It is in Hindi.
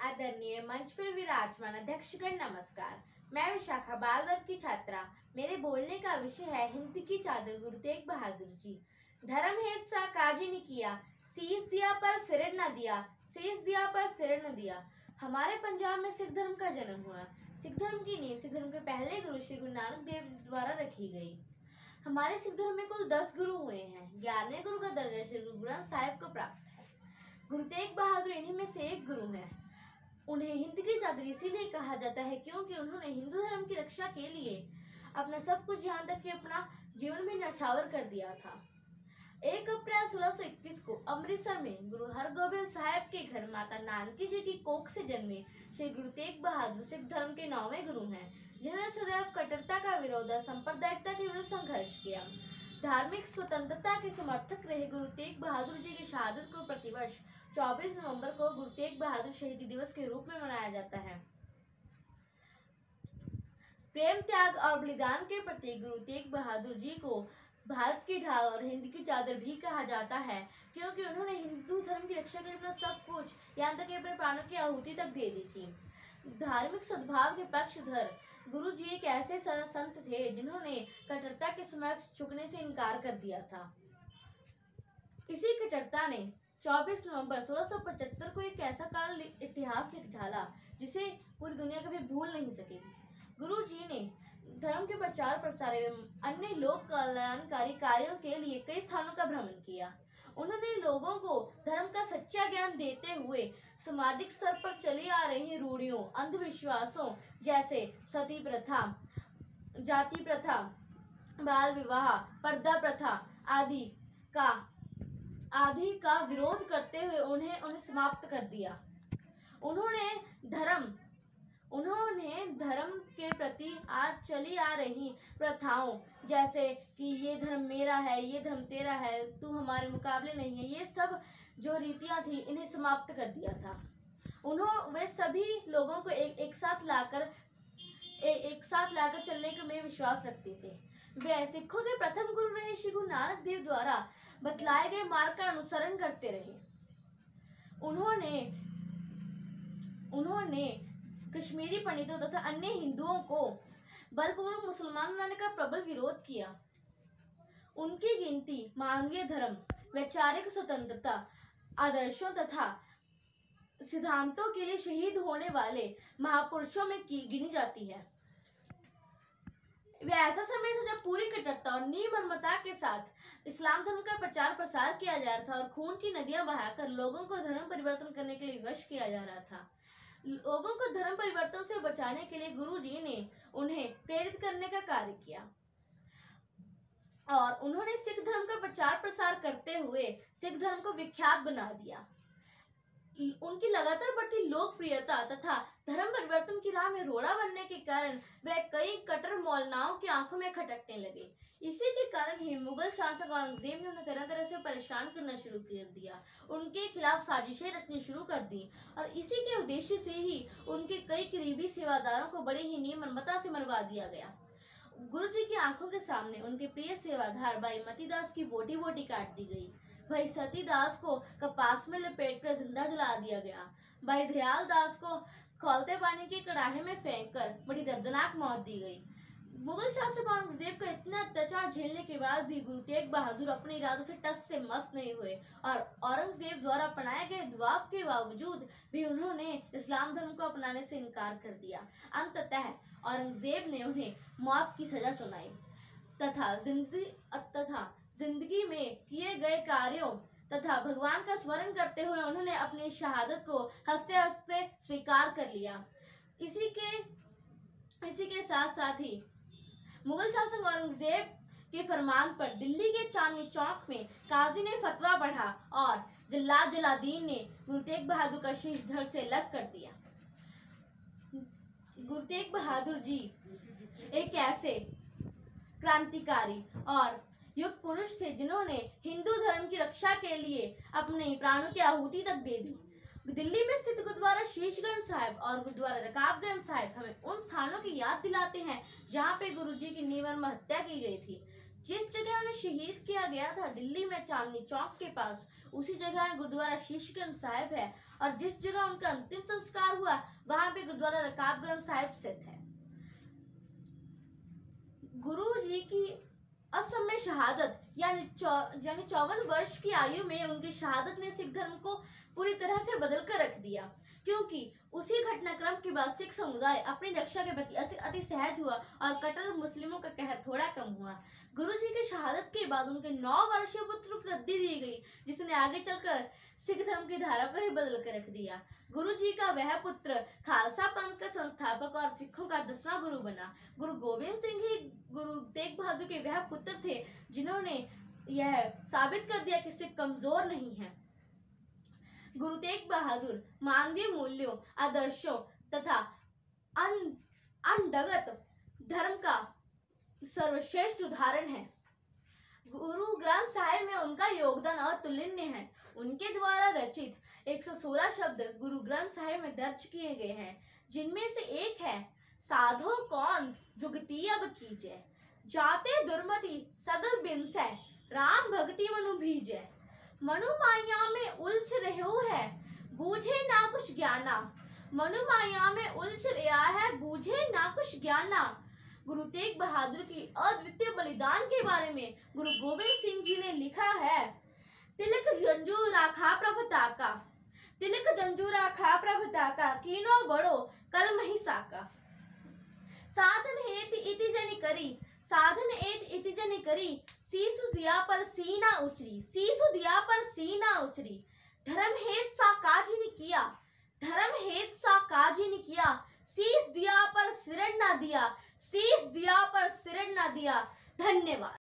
आदरणीय मंच पर विराजमान अध्यक्षगण नमस्कार। मैं विशाखा बाल वर्ग की छात्रा। मेरे बोलने का विषय है हिंद की चादर गुरु तेग बहादुर जी। धर्म हेत सा काजी ने किया, शीश दिया पर सिर न दिया, शीश दिया पर सिर न दिया। हमारे पंजाब में सिख धर्म का जन्म हुआ। सिख धर्म की नींव सिख धर्म के पहले गुरु श्री गुरु नानक देव जी द्वारा रखी गई। हमारे सिख धर्म में कुल 10 गुरु हुए हैं। 11वें गुरु का दर्जा श्री गुरु ग्रंथ साहिब को प्राप्त है। गुरु तेग बहादुर इन्हीं में से एक गुरु है। उन्हें हिंद की चादर इसीलिए कहा जाता है क्योंकि उन्होंने हिंदू धर्म की रक्षा के लिए अपना सब कुछ, यहाँ तक कि अपना जीवन भी न्यौछावर कर दिया था। 1 अप्रैल 1621 को अमृतसर में गुरु हरगोबिंद साहब के घर माता नानकी जी की कोख से जन्मे श्री गुरु तेग बहादुर सिख धर्म के 9वें गुरु हैं, जिन्होंने सदैव कट्टरता का विरोध और सांप्रदायिकता के विरुद्ध संघर्ष किया। धार्मिक स्वतंत्रता के समर्थक रहे गुरु तेग बहादुर जी की शहादत को प्रतिवर्ष 24 नवंबर को गुरु तेग बहादुर शहीदी दिवस के रूप में मनाया जाता है। प्रेम, त्याग और बलिदान के प्रतीक गुरु तेग बहादुर जी को भारत की ढाल और हिंद की चादर भी कहा जाता है क्योंकि उन्होंने हिंदू धर्म की रक्षा के लिए अपना सब कुछ, यहाँ तक कि अपने प्राणों की आहुति तक दे दी थी। धार्मिक सद्भाव के पक्षधर गुरु जी एक ऐसे संत थे जिन्होंने कट्टरता के समक्ष झुकने से इनकार कर दिया था। इसी कट्टरता ने 24 नवंबर 1675 को एक ऐसा काल इतिहास लिख डाला जिसे पूरी दुनिया कभी भूल नहीं सकेगी। गुरु जी ने धर्म के प्रचार प्रसार एवं अन्य लोक कल्याणकारी कार्यों के लिए कई स्थानों का भ्रमण किया। उन्होंने लोगों को धर्म का सच्चा ज्ञान देते हुए सामाजिक स्तर पर चली आ रही रूढ़ियों, अंधविश्वासों जैसे सती प्रथा, जाति प्रथा, बाल विवाह, पर्दा प्रथा आदि का विरोध करते हुए उन्हें समाप्त कर दिया। उन्होंने धर्म के प्रति आज चली आ रही प्रथाओं जैसे कि ये धर्म मेरा है, ये धर्म तेरा है, तू हमारे मुकाबले नहीं है, ये सब जो रीतियां थी इन्हें समाप्त कर दिया था। वे सभी लोगों को एक साथ लाकर चलने में विश्वास रखते थे। वे सिखों के प्रथम गुरु रहे श्री गुरु नानक देव द्वारा बतलाए गए मार्ग का अनुसरण करते रहे। उन्होंने कश्मीरी पंडितों तथा अन्य हिंदुओं को बलपूर्वक मुसलमान बनाने का प्रबल विरोध किया। उनकी गिनती मानवीय धर्म, वैचारिक स्वतंत्रता, आदर्शों तथा सिद्धांतों के लिए शहीद होने वाले महापुरुषों में गिनी जाती है। वह ऐसा समय था जब पूरी कट्टरता और निर्ममता के साथ इस्लाम धर्म का प्रचार प्रसार किया जा रहा था और खून की नदियां बहाकर लोगों को धर्म परिवर्तन करने के लिए विवश किया जा रहा था। लोगों को धर्म परिवर्तन से बचाने के लिए गुरु जी ने उन्हें प्रेरित करने का कार्य किया और उन्होंने सिख धर्म का प्रचार प्रसार करते हुए सिख धर्म को विख्यात बना दिया। उनकी लगातार बढ़ती लोकप्रियता तथा धर्म परिवर्तन की राह में रोड़ा बनने के कारण वह कई कट्टर मौलनाओं की आंखों में खटकने लगे। इसी के कारण ही मुगल शासक औरंगजेब ने उन्हें तरह तरह से परेशान करना शुरू कर दिया, उनके खिलाफ साजिशें रचनी शुरू कर दी और इसी के उद्देश्य से ही उनके कई करीबी सेवादारों को बड़े ही निर्ममता से मरवा दिया गया। गुरु जी की आंखों के सामने उनके प्रिय सेवादार भाई मतीदास की बोटी बोटी काट दी गई। भाई सतीदास को कपास में लपेट कर जिंदा जला दिया गया। भाई दयाल दास को खौलते पानी के कड़ाहे में फेंककर बड़ी दर्दनाक मौत दी गई। मुगल शासक औरंगजेब का इतना अत्याचार झेलने के बाद भी गुरु तेग बहादुर अपने इरादों से टस से मस नहीं हुए और औरंगजेब द्वारा अपनाए गए दबाव के बावजूद भी उन्होंने इस्लाम धर्म को अपनाने से इनकार कर दिया। अंततः औरंगजेब ने उन्हें मौत की सजा सुनाई तथा जिंदगी में किए गए कार्यों तथा भगवान का स्मरण करते हुए उन्होंने अपनी शहादत को हंसते हंसते स्वीकार कर लिया। इसी के साथ साथ ही मुगल शासक औरंगजेब के फरमान पर दिल्ली के चांदनी चौक में काजी ने फतवा पढ़ा और जल्लाद जलालुद्दीन ने गुरु तेग बहादुर का शीश धड़ से अलग कर दिया। गुरु तेग बहादुर जी एक ऐसे क्रांतिकारी और युग पुरुष थे जिन्होंने हिंदू धर्म की रक्षा के लिए अपने प्राणों की आहुति तक दे दी। दिल्ली में स्थित गुरुद्वारा शीशगंज साहिब और गुरुद्वारा रकाबगंज साहिब हमें उन स्थानों की याद दिलाते हैं जहाँ पे गुरु जी की निर्मम हत्या की गई थी। जिस जगह उन्हें शहीद किया गया था दिल्ली में चांदनी चौक के पास, उसी जगह गुरुद्वारा शीशगंज साहिब है। और जिस जगह उनका अंतिम संस्कार हुआ वहां पे गुरुद्वारा रकाबगंज साहिब स्थित है। गुरु जी की असमय शहादत यानी 54 वर्ष की आयु में उनकी शहादत ने सिख धर्म को पूरी तरह से बदल कर रख दिया, क्योंकि उसी घटनाक्रम के बाद सिख समुदाय अपनी रक्षा के प्रति अति सहज हुआ और कट्टर मुस्लिमों का कहर थोड़ा कम हुआ। गुरु जी की शहादत के बाद उनके 9 वर्षीय पुत्र को गद्दी दी गई, जिसने आगे चलकर सिख धर्म की धारा को ही बदल कर रख दिया। गुरु जी का वह पुत्र खालसा पंथ का संस्थापक और सिखों का 10वां गुरु बना। गुरु गोविंद सिंह ही गुरु तेग बहादुर के वह पुत्र थे जिन्होंने यह साबित कर दिया कि सिख कमजोर नहीं है। गुरु तेग बहादुर मानवीय मूल्यों, आदर्शों तथा अनडगत धर्म का सर्वश्रेष्ठ उदाहरण है। गुरु ग्रंथ साहिब में उनका योगदान अतुलनीय है। उनके द्वारा रचित 116 शब्द गुरु ग्रंथ साहिब में दर्ज किए गए हैं, जिनमें से एक है, साधो कौन जुगति अब कीजय, जाते दुर्मति सगल बिनसै, राम भक्ति मनु भीजै, मनु माया में उलझ रहो है, बूझे ना कुछ ज्ञाना, मनु माया में उलझ रहा है, बूझे ना कुछ ज्ञाना। गुरु तेग बहादुर की अद्वितीय बलिदान के बारे में गुरु गोविंद सिंह जी ने लिखा है, तिलक जंजू राखा प्रभ ताका, तिलक जंजू राखा प्रभ ताका, कीनो बड़ो कल मही साका, साधन हेत इति जनि करी, साधन एत इति जनि करी, सीसु दिया पर सीना उचरी, सीसु दिया पर सीना उचरी, धर्म हेत सा काज नि किया, धर्म हेत सा काज नि किया, शीस दिया पर सिरण ना दिया, शीस दिया पर सिरण ना दिया। धन्यवाद।